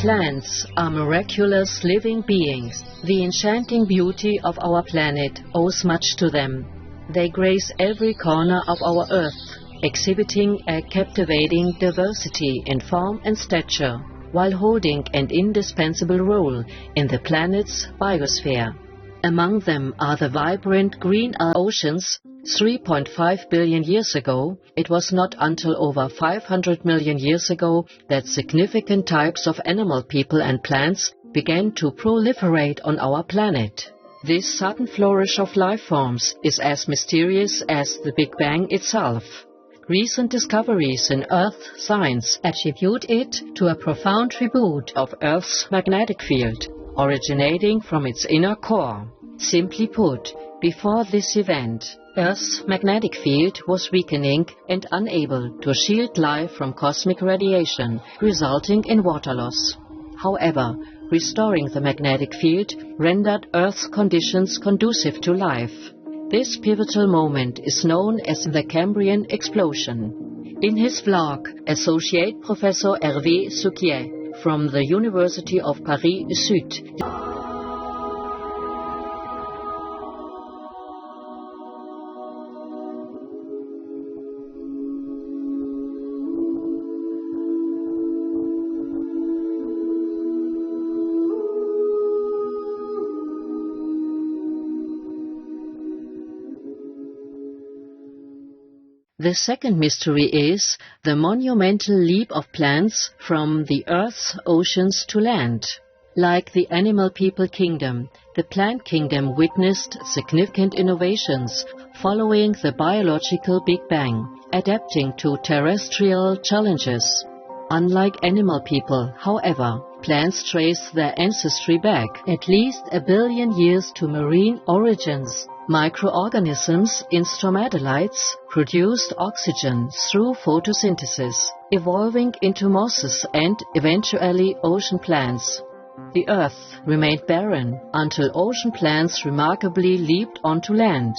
Plants are miraculous living beings. The enchanting beauty of our planet owes much to them. They grace every corner of our Earth, exhibiting a captivating diversity in form and stature, while holding an indispensable role in the planet's biosphere. Among them are the vibrant green oceans. 3.5 billion years ago, it was not until over 500 million years ago that significant types of animal, people and plants began to proliferate on our planet. This sudden flourish of life forms is as mysterious as the Big Bang itself. Recent discoveries in Earth science attribute it to a profound reboot of Earth's magnetic field, originating from its inner core. Simply put, before this event, Earth's magnetic field was weakening and unable to shield life from cosmic radiation, resulting in water loss. However, restoring the magnetic field rendered Earth's conditions conducive to life. This pivotal moment is known as the Cambrian explosion. In his vlog, Associate Professor THqədC from the University of Paris-Sud The second mystery is the monumental leap of plants from the Earth's oceans to land. Like the animal-people kingdom, the plant kingdom witnessed significant innovations following the biological Big Bang, adapting to terrestrial challenges. Unlike animal people, however, plants trace their ancestry back at least 1 billion years to marine origins. Microorganisms in stromatolites produced oxygen through photosynthesis, evolving into mosses and eventually ocean plants. The Earth remained barren until ocean plants remarkably leaped onto land.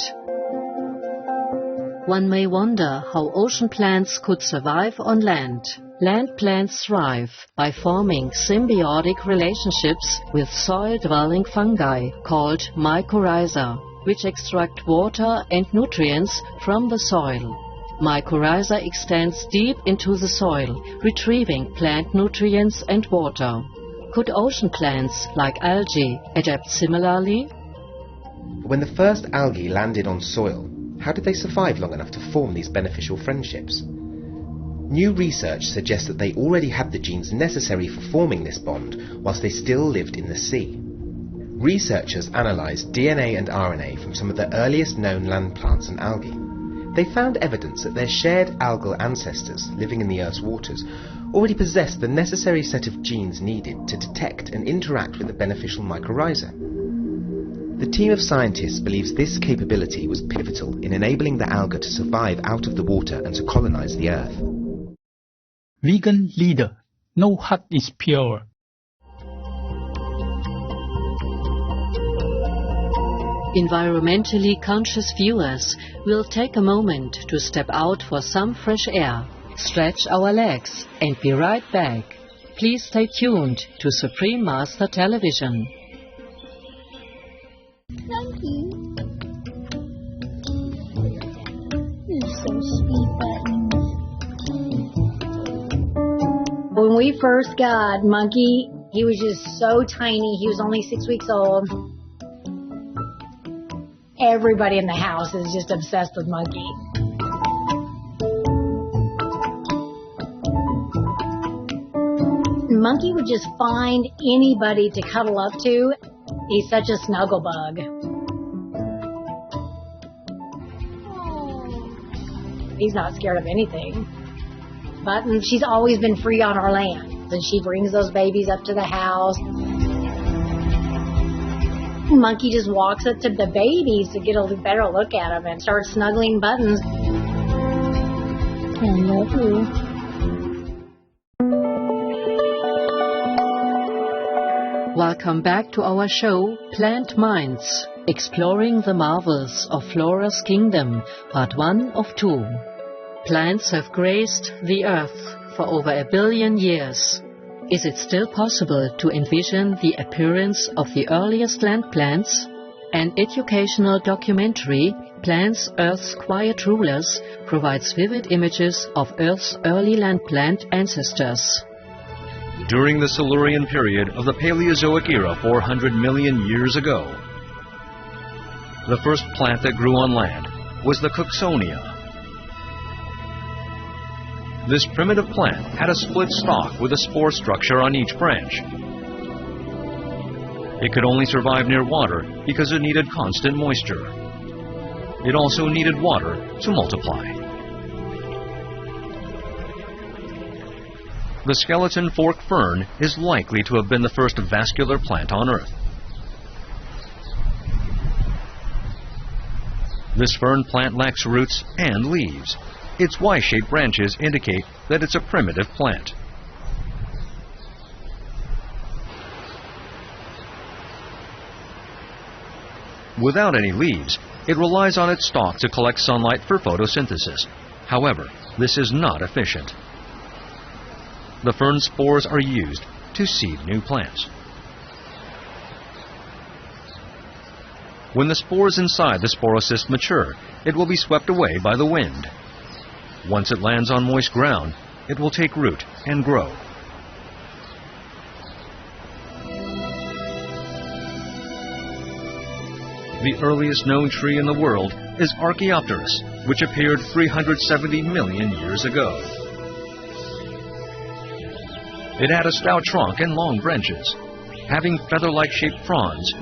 One may wonder how ocean plants could survive on land. Land plants thrive by forming symbiotic relationships with soil-dwelling fungi called mycorrhiza, which extract water and nutrients from the soil. Mycorrhiza extends deep into the soil, retrieving plant nutrients and water. Could ocean plants, like algae, adapt similarly? When the first algae landed on soil, how did they survive long enough to form these beneficial friendships? New research suggests that they already had the genes necessary for forming this bond whilst they still lived in the sea. Researchers analysed DNA and RNA from some of the earliest known land plants and algae. They found evidence that their shared algal ancestors living in the Earth's waters already possessed the necessary set of genes needed to detect and interact with the beneficial mycorrhiza. The team of scientists believes this capability was pivotal in enabling the alga to survive out of the water and to colonise the Earth. Vegan leader, no heart is pure. Environmentally conscious viewers will take a moment to step out for some fresh air, stretch our legs, and be right back. Please stay tuned to Supreme Master Television. Thank you. You're so sweet, Buttons. When we first got Monkey, he was just so tiny. He was only 6 weeks old. Everybody in the house is just obsessed with Monkey. Monkey would just find anybody to cuddle up to. He's such a snuggle bug. He's not scared of anything. Buttons, she's always been free on our land. And she brings those babies up to the house. Monkey just walks up to the babies to get a better look at them and starts snuggling Buttons. I love you. Welcome back to our show, Plant Minds, exploring the marvels of Flora's Kingdom, part 1 of 2. Plants have graced the earth for over 1 billion years. Is it still possible to envision the appearance of the earliest land plants? An educational documentary, Plants Earth's Quiet Rulers, provides vivid images of Earth's early land plant ancestors. During the Silurian period of the Paleozoic era 400 million years ago, the first plant that grew on land was the Cooksonia. This primitive plant had a split stalk with a spore structure on each branch. It could only survive near water because it needed constant moisture. It also needed water to multiply. The skeleton fork fern is likely to have been the first vascular plant on Earth. This fern plant lacks roots and leaves. Its Y-shaped branches indicate that it's a primitive plant. Without any leaves, it relies on its stalk to collect sunlight for photosynthesis. However, this is not efficient. The fern spores are used to seed new plants. When the spores inside the sporocyst mature, it will be swept away by the wind. Once it lands on moist ground, it will take root and grow. The earliest known tree in the world is Archaeopteris, which appeared 370 million years ago. It had a stout trunk and long branches, having feather-like shaped fronds.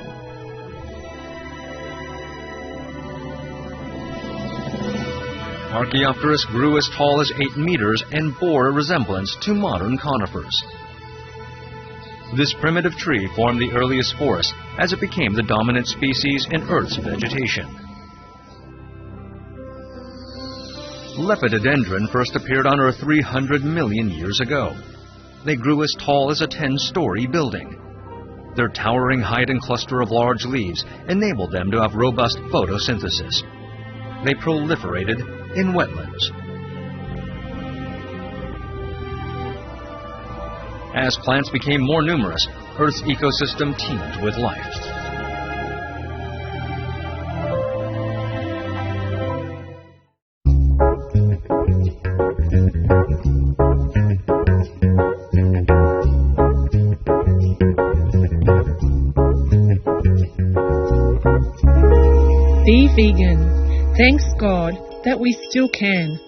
Archaeopteris grew as tall as 8 meters and bore a resemblance to modern conifers. This primitive tree formed the earliest forest as it became the dominant species in Earth's vegetation. Lepidodendron first appeared on Earth 300 million years ago. They grew as tall as a 10-story building. Their towering height and cluster of large leaves enabled them to have robust photosynthesis. They proliferated in wetlands. As plants became more numerous, Earth's ecosystem teemed with life. Be vegan. Thanks God that we still can.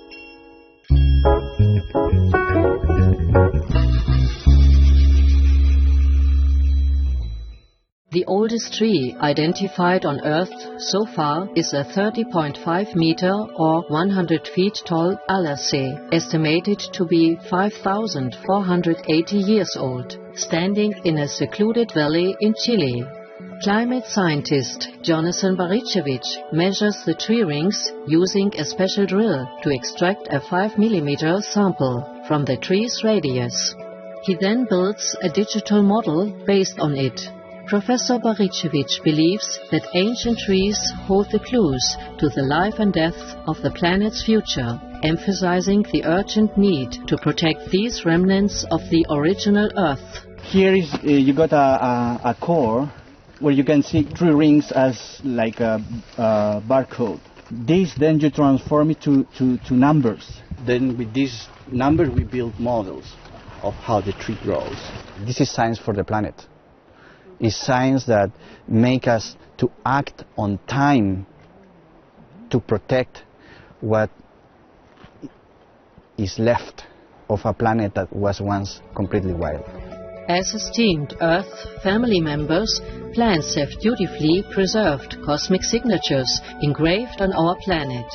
The oldest tree identified on Earth so far is a 30.5 meter or 100 feet tall Alasei, estimated to be 5,480 years old, standing in a secluded valley in Chile. Climate scientist Jonathan Barichevich measures the tree rings using a special drill to extract a 5 mm sample from the tree's radius. He then builds a digital model based on it. Professor Barichevich believes that ancient trees hold the clues to the life and death of the planet's future, emphasizing the urgent need to protect these remnants of the original Earth. Here is you got a core where you can see tree rings as like a barcode. This then you transform it to numbers. Then with these numbers we build models of how the tree grows. This is science for the planet. It's science that make us to act on time to protect what is left of a planet that was once completely wild. As esteemed Earth family members, plants have dutifully preserved cosmic signatures engraved on our planet.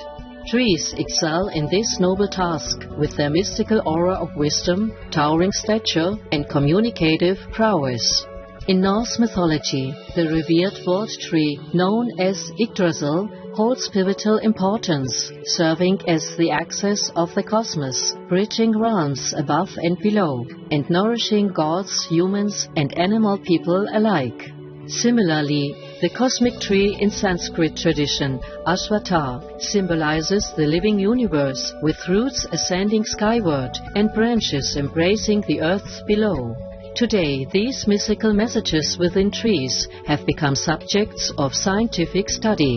Trees excel in this noble task with their mystical aura of wisdom, towering stature, and communicative prowess. In Norse mythology, the revered world tree known as Yggdrasil holds pivotal importance, serving as the axis of the cosmos, bridging realms above and below, and nourishing gods, humans, and animal people alike. Similarly, the cosmic tree in Sanskrit tradition, Ashwatha, symbolizes the living universe, with roots ascending skyward and branches embracing the earth below. Today, these mystical messages within trees have become subjects of scientific study.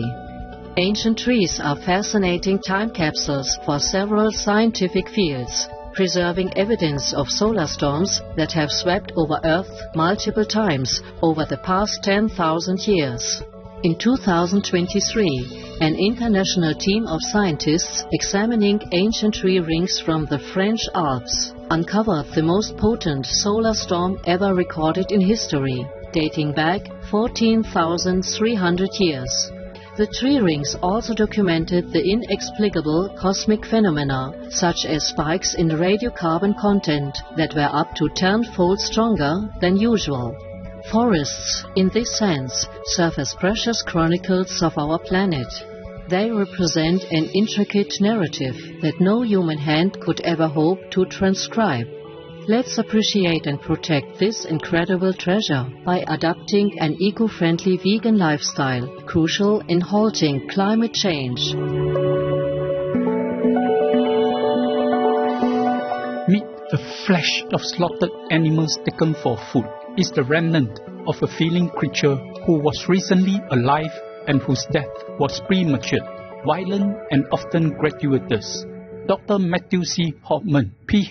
Ancient trees are fascinating time capsules for several scientific fields, preserving evidence of solar storms that have swept over Earth multiple times over the past 10,000 years. In 2023, an international team of scientists examining ancient tree rings from the French Alps uncovered the most potent solar storm ever recorded in history, dating back 14,300 years. The tree rings also documented the inexplicable cosmic phenomena, such as spikes in radiocarbon content that were up to 10-fold stronger than usual. Forests, in this sense, serve as precious chronicles of our planet. They represent an intricate narrative that no human hand could ever hope to transcribe. Let's appreciate and protect this incredible treasure by adopting an eco-friendly vegan lifestyle, crucial in halting climate change. Meat, the flesh of slaughtered animals taken for food, is the remnant of a feeling creature who was recently alive and whose death was premature, violent and often gratuitous. Dr. Matthew C. Hoffman, Ph.